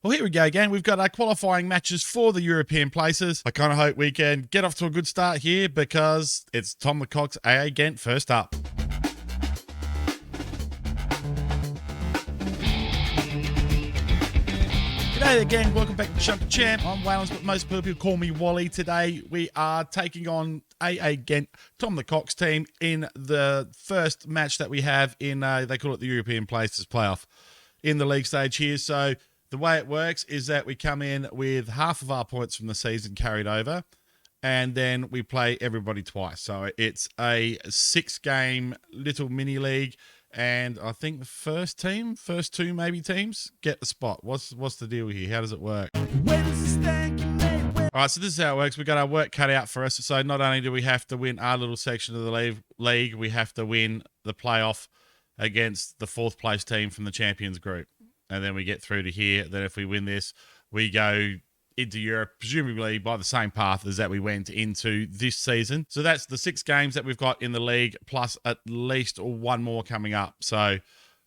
Well, here we go again. We've got our qualifying matches for the European places. I kind of hope we can get off to a good start here because it's Tom the Cox AA Ghent first up. G'day again, welcome back to Chump Champ. I'm Wales, but most people call me Wally. Today we are taking on AA Ghent, Tom the Cox team, in the first match that we have in, they call it the European Places playoff, in the league stage here. So the way it works is that we come in with half of our points from the season carried over, and then we play everybody twice. So it's a 6-game little mini league, and I think the first two maybe teams get the spot. What's the deal here? How does it work? All right, so this is how it works. We've got our work cut out for us. So not only do we have to win our little section of the league, we have to win the playoff against the 4th place team from the Champions Group. And then we get through to here. Then if we win this, we go into Europe, presumably by the same path as that we went into this season. So that's the 6 games that we've got in the league, plus at least one more coming up. So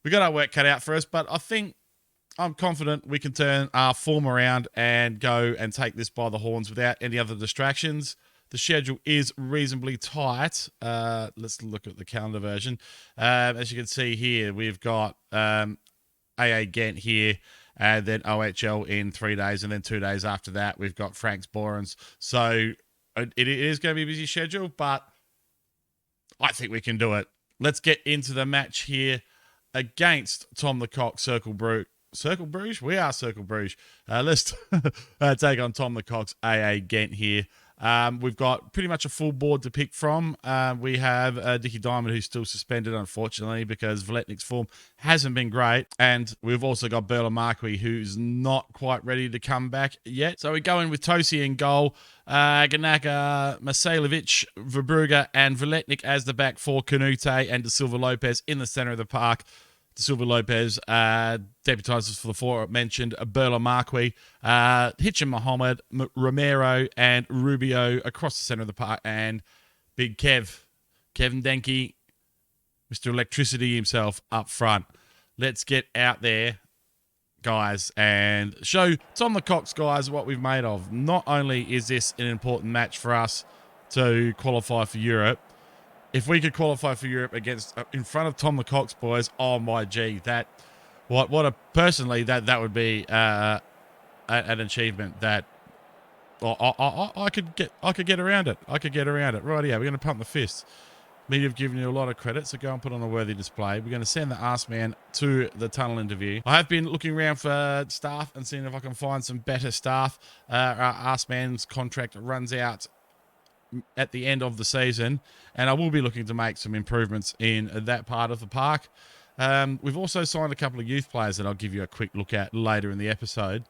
we got our work cut out for us, but I'm confident we can turn our form around and go and take this by the horns without any other distractions. The schedule is reasonably tight. Let's look at the calendar version. As you can see here, we've got AA Ghent here, and then OHL in 3 days, and then 2 days after that, we've got Frank's Borens. So it is going to be a busy schedule, but I think we can do it. Let's get into the match here against Tom the Cox, Cercle Brugge. Cercle Brugge? We are Cercle Brugge. Let's take on Tom the Cox, AA Ghent here. We've got pretty much a full board to pick from. We have Dickie Diamond, who's still suspended, unfortunately, because Vletnik's form hasn't been great. And we've also got Berla Marquis, who's not quite ready to come back yet. So we go in with Tosi in goal, Ganaka, Masalovic, Verbrugge, and Vletnik as the back four, Canute and De Silva Lopez in the center of the park. De Silva Lopez deputises for the aforementioned Berla Marquis, Hitchin Mohammed, Romero, and Rubio across the centre of the park, and Big Kevin Denke, Mr. Electricity himself up front. Let's get out there, guys, and show Tom the Cox guys what we've made of. Not only is this an important match for us to qualify for Europe, if we could qualify for Europe against in front of Tom the Cox boys, oh my gee, that personally that would be an achievement that I could get around it. I could get around it. Right, yeah, we're going to pump the fists. Media have given you a lot of credit, so go and put on a worthy display. We're going to send the Ask Man to the tunnel interview. I have been looking around for staff and seeing if I can find some better staff. Our Ask Man's contract runs out at the end of the season, and I will be looking to make some improvements in that part of the park. We've also signed a couple of youth players that I'll give you a quick look at later in the episode,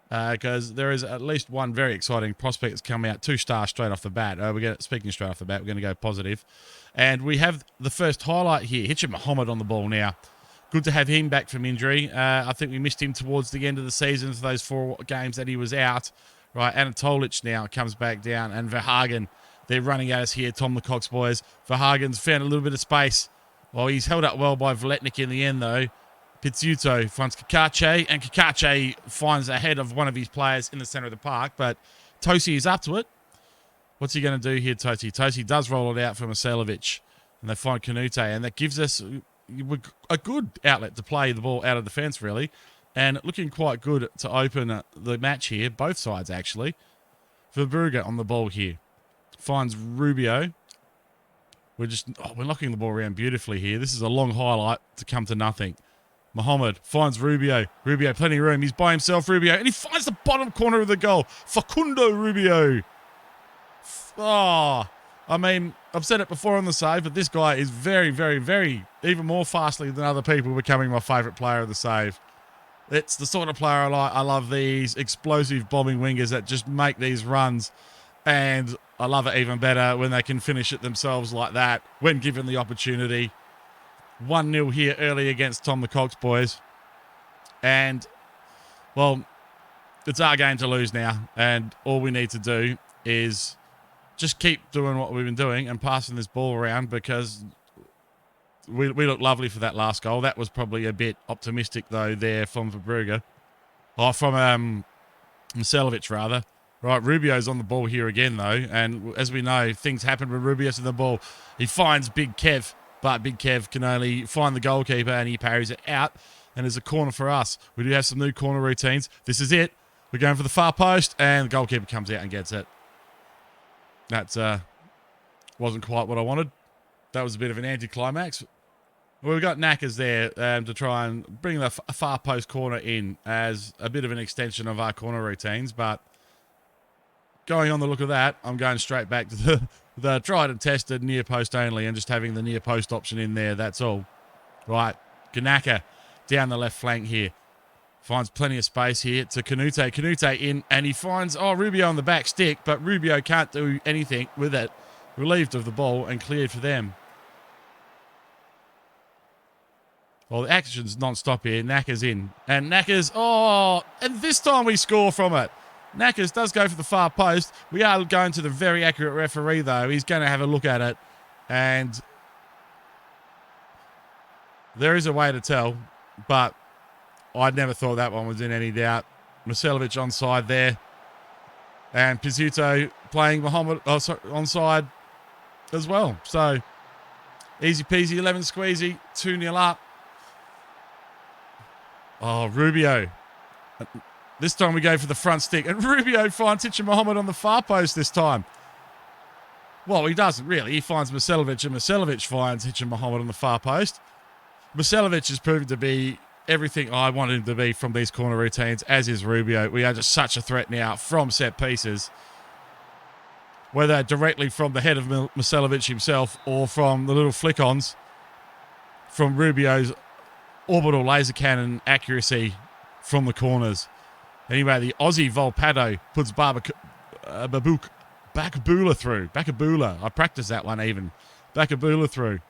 because there is at least one very exciting prospect that's come out, 2 stars straight off the bat. Speaking straight off the bat, we're going to go positive. And we have the first highlight here, Hitchin Mohammed on the ball now. Good to have him back from injury. I think we missed him towards the end of the season for those 4 games that he was out. Right, Anatolic now comes back down, and Verhagen, they're running at us here, Tom the Cox boys. Verhagen's found a little bit of space. Well, he's held up well by Vletnik in the end, though. Pizzuto finds Kakache, and Kakache finds ahead of one of his players in the center of the park, but Tosi is up to it. What's he going to do here, Tosi? Tosi does roll it out for Masalovic, and they find Canute, and that gives us a good outlet to play the ball out of defense, really. And looking quite good to open the match here, both sides actually. Verbrugge on the ball here. Finds Rubio. We're knocking the ball around beautifully here. This is a long highlight to come to nothing. Mohammed finds Rubio. Rubio, plenty of room. He's by himself, Rubio. And he finds the bottom corner of the goal. Facundo Rubio. I mean, I've said it before on the save, but this guy is very, very, very, even more fastly than other people, becoming my favourite player of the save. It's the sort of player I like. I love these explosive bombing wingers that just make these runs. And I love it even better when they can finish it themselves like that when given the opportunity. 1-0 here early against Tom the Cox boys. And, well, it's our game to lose now. And all we need to do is just keep doing what we've been doing and passing this ball around, because we look lovely for that last goal. That was probably a bit optimistic, though, there from Verbrugge. Oh, from Micelevic, rather. Right, Rubio's on the ball here again, though. And as we know, things happen when Rubio's in the ball. He finds Big Kev, but Big Kev can only find the goalkeeper and he parries it out. And there's a corner for us. We do have some new corner routines. This is it. We're going for the far post, and the goalkeeper comes out and gets it. That wasn't quite what I wanted. That was a bit of an anticlimax. Well, we've got Knackers there to try and bring the far post corner in as a bit of an extension of our corner routines, but going on the look of that, I'm going straight back to the tried and tested near post only and just having the near post option in there. That's all. Right, Kanaka down the left flank here. Finds plenty of space here to Canute. Canute in, and he finds, Rubio on the back stick, but Rubio can't do anything with it. Relieved of the ball and cleared for them. Well, the action's non-stop here. Knackers in. And Knackers, and this time we score from it. Knackers does go for the far post. We are going to the very accurate referee, though. He's going to have a look at it. And there is a way to tell, but I never thought that one was in any doubt. Micelevic onside there. And Pizzuto playing Muhammad onside as well. So, easy peasy, 11 squeezy, 2-0 up. Oh, Rubio. This time we go for the front stick. And Rubio finds Hitchin Muhammad on the far post this time. Well, he doesn't really. He finds Micelevic, and Micelevic finds Hitchin Muhammad on the far post. Micelevic has proven to be everything I wanted him to be from these corner routines, as is Rubio. We are just such a threat now from set pieces. Whether directly from the head of Micelevic himself or from the little flick-ons from Rubio's orbital laser cannon accuracy from the corners. Anyway, the Aussie Volpato puts Bakabula through. Bakabula. I practiced that one even. Bakabula through.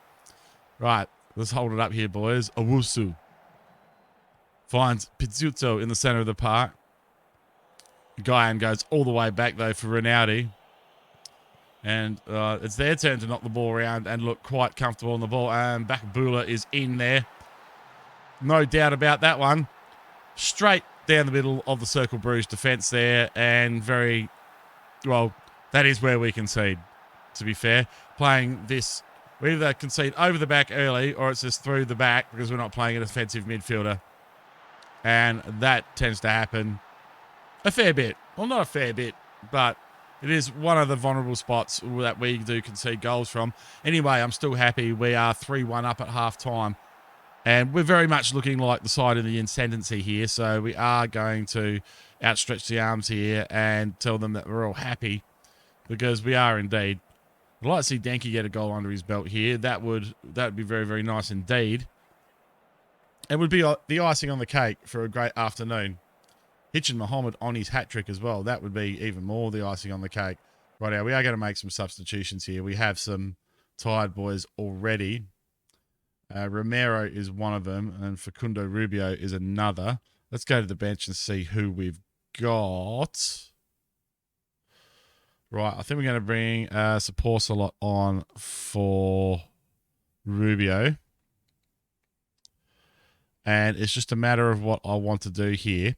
Right, let's hold it up here, boys. Owusu finds Pizzuto in the center of the park. Guyan goes all the way back, though, for Rinaldi. And it's their turn to knock the ball around and look quite comfortable on the ball. And Bakabula is in there. No doubt about that one. Straight down the middle of the Cercle Brugge defence there. And very, well, that is where we concede, to be fair. Playing this, we either concede over the back early or it's just through the back because we're not playing an offensive midfielder. And that tends to happen a fair bit. Well, not a fair bit, but it is one of the vulnerable spots that we do concede goals from. Anyway, I'm still happy. We are 3-1 up at half-time. And we're very much looking like the side in the ascendancy here. So we are going to outstretch the arms here and tell them that we're all happy. Because we are indeed. I'd like to see Denke get a goal under his belt here. That would be very, very nice indeed. It would be the icing on the cake for a great afternoon. Hitchin Muhammad on his hat-trick as well. That would be even more the icing on the cake. Right now, we are going to make some substitutions here. We have some tired boys already. Romero is one of them, and Facundo Rubio is another. Let's go to the bench and see who we've got. Right, I think we're going to bring Saporsalot on for Rubio. And it's just a matter of what I want to do here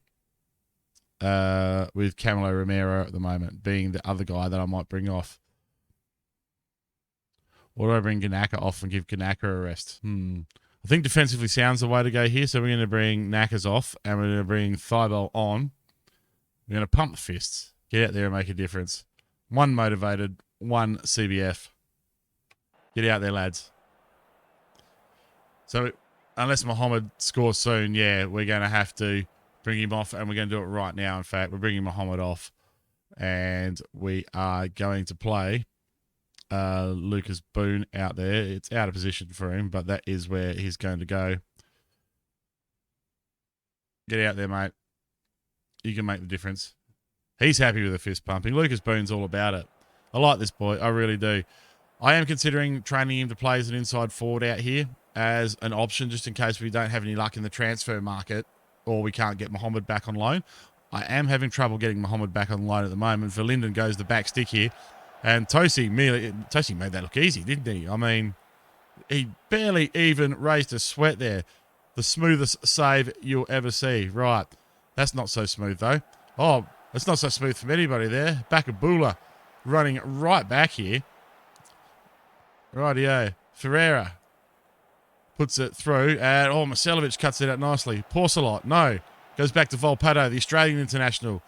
with Camilo Romero at the moment, being the other guy that I might bring off. Or do I bring Ganaka off and give Ganaka a rest? I think defensively sounds the way to go here. So we're going to bring Knackers off and we're going to bring Thibault on. We're going to pump the fists. Get out there and make a difference. One motivated, one CBF. Get out there, lads. So unless Muhammad scores soon, yeah, we're going to have to bring him off, and we're going to do it right now, in fact. We're bringing Muhammad off, and we are going to play Lucas Boone out there. It's out of position for him, but that is where he's going to go. Get out there, mate. You can make the difference. He's happy with the fist pumping. Lucas Boone's all about it. I like this boy. I really do. I am considering training him to play as an inside forward out here as an option, just in case we don't have any luck in the transfer market or we can't get Muhammad back on loan. I am having trouble getting Muhammad back on loan at the moment. Verlinden goes the back stick here. And Tosi made that look easy, didn't he? I mean, he barely even raised a sweat there. The smoothest save you'll ever see. Right. That's not so smooth, though. Oh, it's not so smooth from anybody there. Bakabula running right back here. Rightio. Ferreira puts it through. And, Marcelovic cuts it out nicely. Porcelot, no. Goes back to Volpato, the Australian international.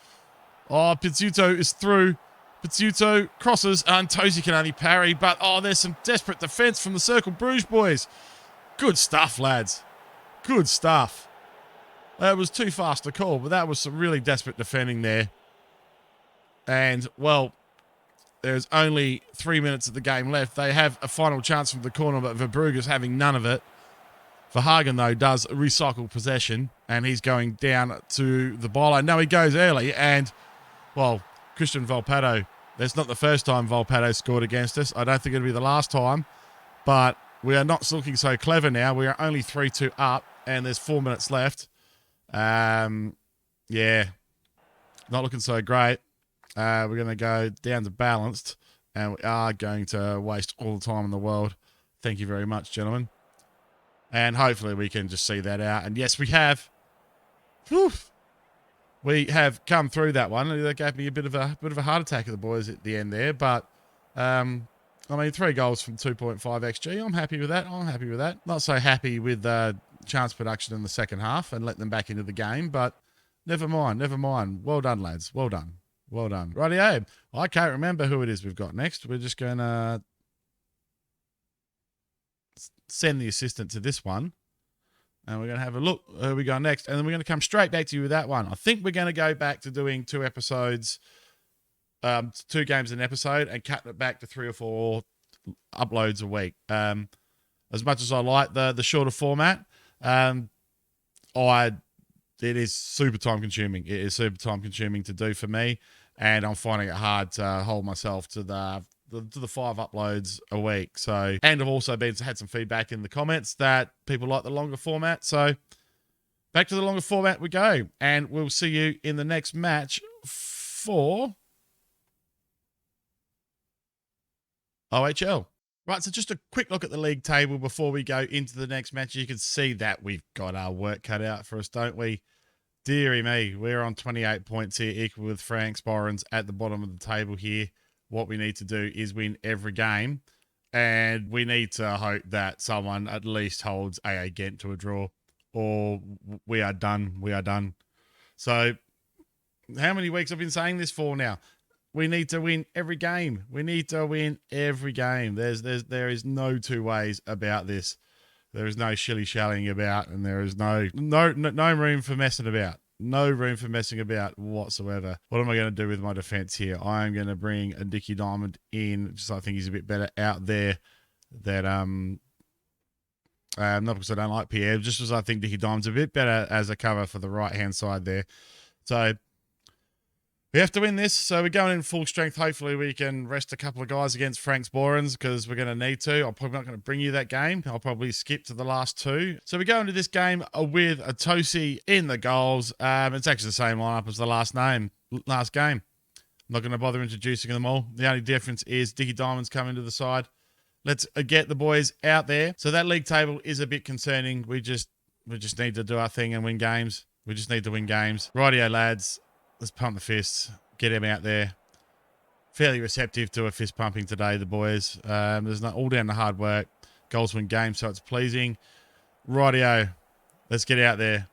Oh, Pizzuto is through. Pizzuto crosses, and Tosi can only parry. But, there's some desperate defence from the Cercle Brugge boys. Good stuff, lads. Good stuff. It was too fast to call, but that was some really desperate defending there. And, well, there's only 3 minutes of the game left. They have a final chance from the corner, but Verbrugge's having none of it. Verhagen, though, does recycle possession, and he's going down to the byline. No, he goes early, and, well, Christian Volpato, that's not the first time Volpato scored against us. I don't think it'll be the last time, but we are not looking so clever now. We are only 3-2 up, and there's 4 minutes left. Yeah, not looking so great. We're going to go down to balanced, and we are going to waste all the time in the world. Thank you very much, gentlemen. And hopefully we can just see that out. And yes, we have. Whew. We have come through that one. That gave me a bit of a heart attack of the boys at the end there. But, 3 goals from 2.5 XG. I'm happy with that. Not so happy with chance production in the second half and let them back into the game. But never mind. Well done, lads. Well done. Rightio. I can't remember who it is we've got next. We're just going to send the assistant to this one. And we're going to have a look who we got next. And then we're going to come straight back to you with that one. I think we're going to go back to doing 2 episodes, 2 games an episode, and cut it back to 3 or 4 uploads a week. As much as I like the shorter format, it is super time consuming. It is super time consuming to do for me. And I'm finding it hard to hold myself to the 5 uploads a week. So, and I've also had some feedback in the comments that people like the longer format. So back to the longer format we go, and we'll see you in the next match for OHL. Right, so just a quick look at the league table before we go into the next match. You can see that we've got our work cut out for us, don't we? Deary me, we're on 28 points here, equal with Frank Sporrans at the bottom of the table here. What we need to do is win every game, and we need to hope that someone at least holds AA Ghent to a draw, or we are done. So how many weeks I've been saying this for now? We need to win every game. There is no 2 ways about this. There is no shilly-shallying about, and there is no room for messing about. No room for messing about whatsoever. What am I going to do with my defense here? I am going to bring a Dickie Diamond in, just I think he's a bit better out there. Not because I don't like Pierre, just because I think Dickie Diamond's a bit better as a cover for the right-hand side there. So we have to win this, so we're going in full strength. Hopefully we can rest a couple of guys against Frank Sporrans, because we're going to need to. I'm probably not going to bring you that game. I'll probably skip to the last 2. So we go into this game with a Tosi in the goals. It's actually the same lineup as the last game. I'm not going to bother introducing them all. The only difference is Dickie Diamond's coming to the side. Let's get the boys out there. So that league table is a bit concerning. We just need to do our thing and win games. We just need to win games. Rightio, lads. Let's pump the fists. Get him out there. Fairly receptive to a fist pumping today, the boys. There's all down to hard work. Goals win games, so it's pleasing. Rightio. Let's get out there.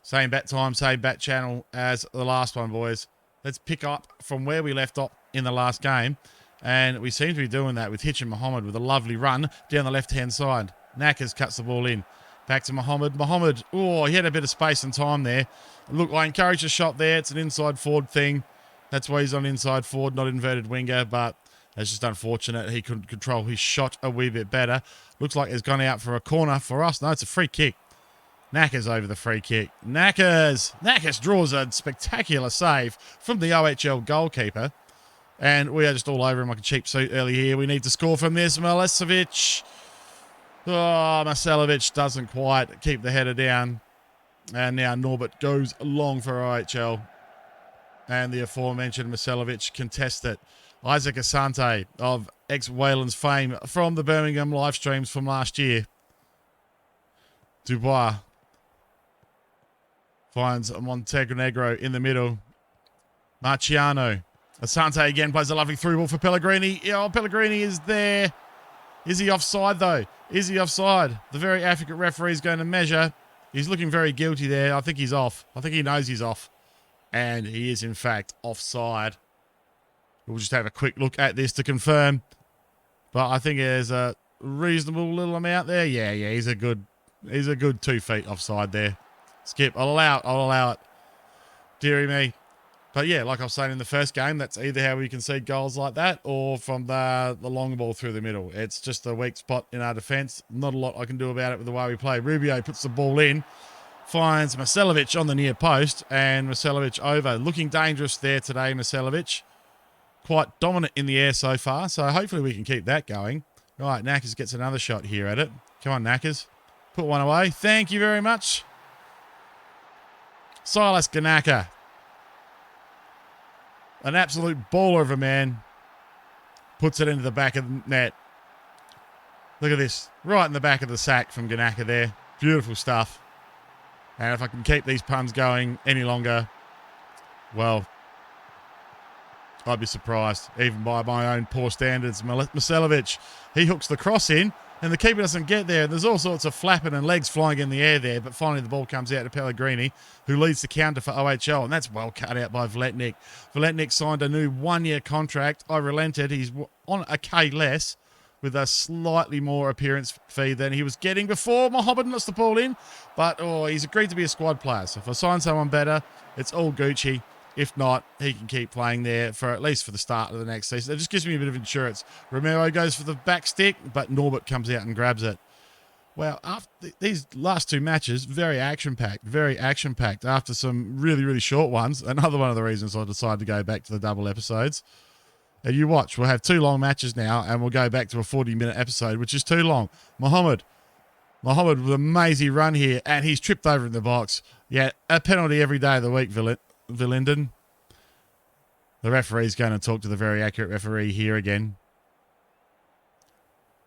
Same bat time, same bat channel as the last one, boys. Let's pick up from where we left off in the last game. And we seem to be doing that with Hitch and Mohammed with a lovely run down the left-hand side. Knackers cuts the ball in. Back to Mohammed. Mohammed, he had a bit of space and time there. Look, I encouraged a shot there. It's an inside forward thing. That's why he's on inside forward, not inverted winger, but it's just unfortunate. He couldn't control his shot a wee bit better. Looks like it's gone out for a corner for us. No, it's a free kick. Knackers over the free kick. Knackers draws a spectacular save from the OHL goalkeeper. And we are just all over him like a cheap suit early here. We need to score from this. Milicevic. Marcelovic doesn't quite keep the header down. And now Norbert goes long for OHL. And the aforementioned Marcelovic contests it. Isaac Asante of ex-Wayland's fame from the Birmingham live streams from last year. Dubois. Finds Montenegro in the middle. Marciano. Asante again plays a lovely through ball for Pellegrini. Oh, Pellegrini is there. Is he offside, though? Is he offside? The very African referee is going to measure. He's looking very guilty there. I think he's off. I think he knows he's off. And he is, in fact, offside. We'll just have a quick look at this to confirm. But I think there's a reasonable little amount there. Yeah, he's a good 2 feet offside there. Skip. I'll allow it. Deary me. But yeah, like I was saying in the first game, that's either how we concede goals like that or from the long ball through the middle. It's just a weak spot in our defence. Not a lot I can do about it with the way we play. Rubio puts the ball in, finds Marcelovic on the near post, and Marcelovic over. Looking dangerous there today, Marcelovic. Quite dominant in the air so far, so hopefully we can keep that going. Right, Knackers gets another shot here at it. Come on, Knackers. Put one away. Thank you very much. Silas Ganaka. An absolute baller of a man. Puts it into the back of the net. Look at this. Right in the back of the sack from Ganaka there. Beautiful stuff. And if I can keep these puns going any longer, well, I'd be surprised, even by my own poor standards. Marcelovic, he hooks the cross in, and the keeper doesn't get there. There's all sorts of flapping and legs flying in the air there, but finally the ball comes out to Pellegrini, who leads the counter for OHL, and that's well cut out by Vletnik. Vletnik signed a new 1-year contract. I relented. He's on a K less, with a slightly more appearance fee than he was getting before. Mohammed lets the ball in, but he's agreed to be a squad player. So if I sign someone better, it's all Gucci. If not, he can keep playing there for at least for the start of the next season. It just gives me a bit of insurance. Romero goes for the back stick, but Norbert comes out and grabs it. Well, after these last 2 matches, very action-packed after some really, really short ones. Another one of the reasons I decided to go back to the double episodes. And you watch, we'll have 2 long matches now, and we'll go back to a 40-minute episode, which is too long. Mohammed with a mazy run here, and he's tripped over in the box. Yeah, a penalty every day of the week, Villenden. The referee's going to talk to the very accurate referee here again.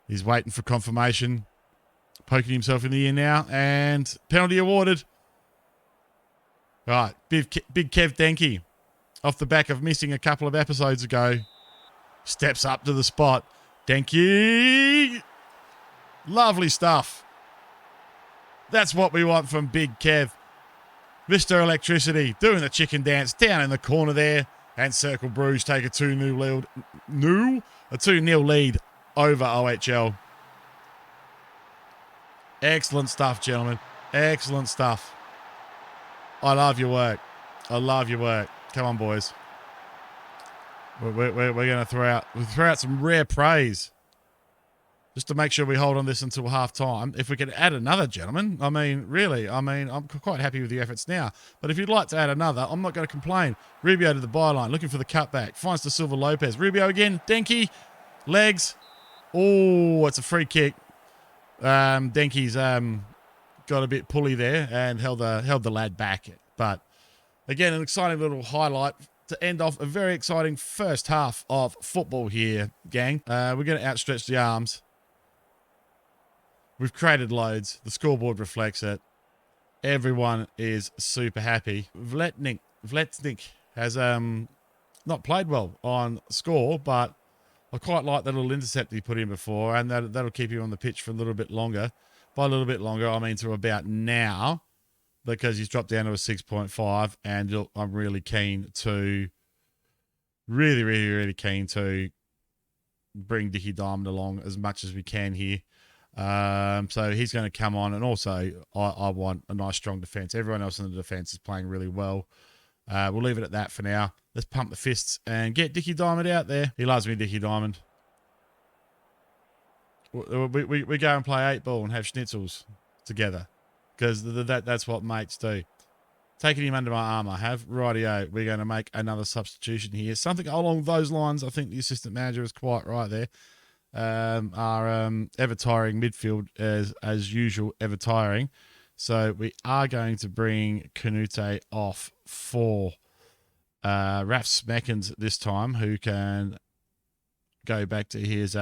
He's waiting for confirmation. Poking himself in the ear now. And penalty awarded. Right. Big Kev Denke. Off the back of missing a couple of episodes ago. Steps up to the spot. Denke. Lovely stuff. That's what we want from Big Kev. Mr. Electricity doing the chicken dance down in the corner there. And Cercle Brugge take a 2-0 lead over OHL. Excellent stuff, gentlemen. Excellent stuff. I love your work. Come on, boys. We're going to throw out some rare praise. Just to make sure we hold on this until half-time. If we could add another, gentlemen, I'm quite happy with the efforts now. But if you'd like to add another, I'm not going to complain. Rubio to the byline, looking for the cutback. Finds to Silva Lopez. Rubio again. Denke. Legs. Oh, it's a free kick. Denke's got a bit pulley there and held the lad back. But, again, an exciting little highlight to end off a very exciting first half of football here, gang. We're going to outstretch the arms. We've created loads. The scoreboard reflects it. Everyone is super happy. Vletnik has not played well on score, but I quite like that little intercept he put in before, and that'll keep you on the pitch for a little bit longer. By a little bit longer, I mean to about now, because he's dropped down to a 6.5, and I'm really keen to, really keen to bring Dickie Diamond along as much as we can here. So he's going to come on, and also I want a nice strong defence. Everyone else in the defence is playing really well. We'll leave it at that for now. Let's pump the fists and get Dickie Diamond out there. He loves me, Dickie Diamond. We go and play 8-ball and have schnitzels together, because that's what mates do. Taking him under my arm, I have. Rightio, we're going to make another substitution here. Something along those lines. I think the assistant manager is quite right there. Our ever tiring midfield as usual, ever tiring. So we are going to bring Canute off for Raf Smeckens this time, who can go back to his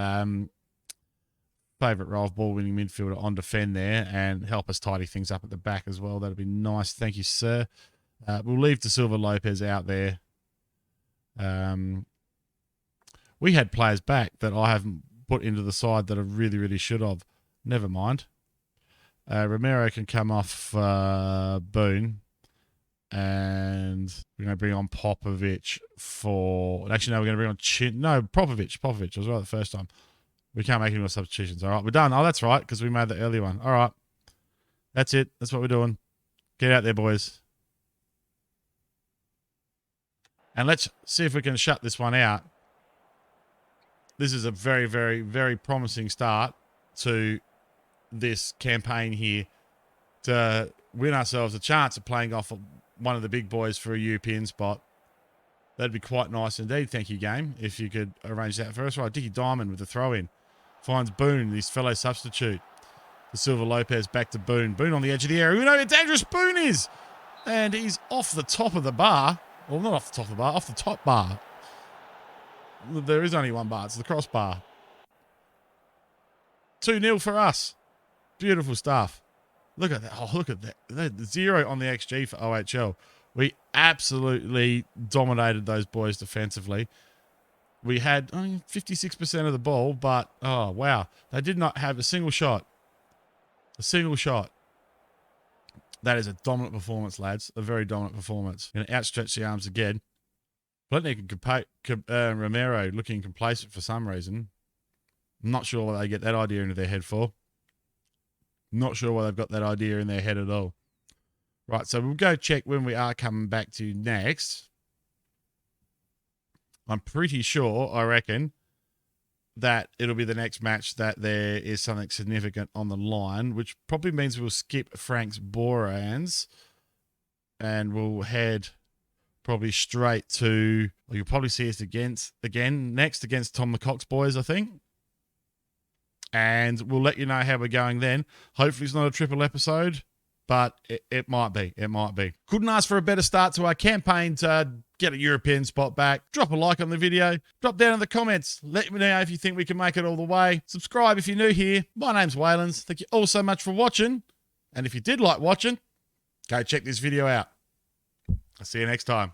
favourite role of ball-winning midfielder on defend there and help us tidy things up at the back as well. That'd be nice. Thank you, sir. We'll leave De Silva Lopez out there. We had players back that I haven't put into the side that I really, really should have. Never mind. Romero can come off Boone. And we're going to bring on Popovic for... Actually, no, we're going to bring on... No, Popovic. I was right the first time. We can't make any more substitutions. All right, we're done. Oh, that's right, because we made the early one. All right. That's it. That's what we're doing. Get out there, boys. And let's see if we can shut this one out. This is a very, very, very promising start to this campaign here to win ourselves a chance of playing off one of the big boys for a European spot. That'd be quite nice indeed. Thank you, game, if you could arrange that for us. Right, Dickie Diamond with the throw-in. Finds Boone, his fellow substitute. De Silva Lopez back to Boone. Boone on the edge of the area. We know how dangerous Boone is. And he's off the top of the bar. Well, not off the top of the bar, off the top bar. There is only one bar. It's the crossbar. 2-0 for us. Beautiful stuff. Look at that. Oh, look at that. 0 on the XG for OHL. We absolutely dominated those boys defensively. We had 56% of the ball, but, oh, wow. They did not have a single shot. A single shot. That is a dominant performance, lads. A very dominant performance. Going to outstretch the arms again. Pletnik and Romero looking complacent for some reason. I'm not sure why they get that idea into their head for. Not sure why they've got that idea in their head at all. Right, so we'll go check when we are coming back to next. I'm pretty sure, I reckon, that it'll be the next match that there is something significant on the line, which probably means we'll skip Frank's Borans and we'll head probably straight to, well, you'll probably see us next against Tom the Cox boys, I think. And we'll let you know how we're going then. Hopefully it's not a triple episode, but it might be. It might be. Couldn't ask for a better start to our campaign to get a European spot back. Drop a like on the video. Drop down in the comments. Let me know if you think we can make it all the way. Subscribe if you're new here. My name's Waylands. Thank you all so much for watching. And if you did like watching, go check this video out. I'll see you next time.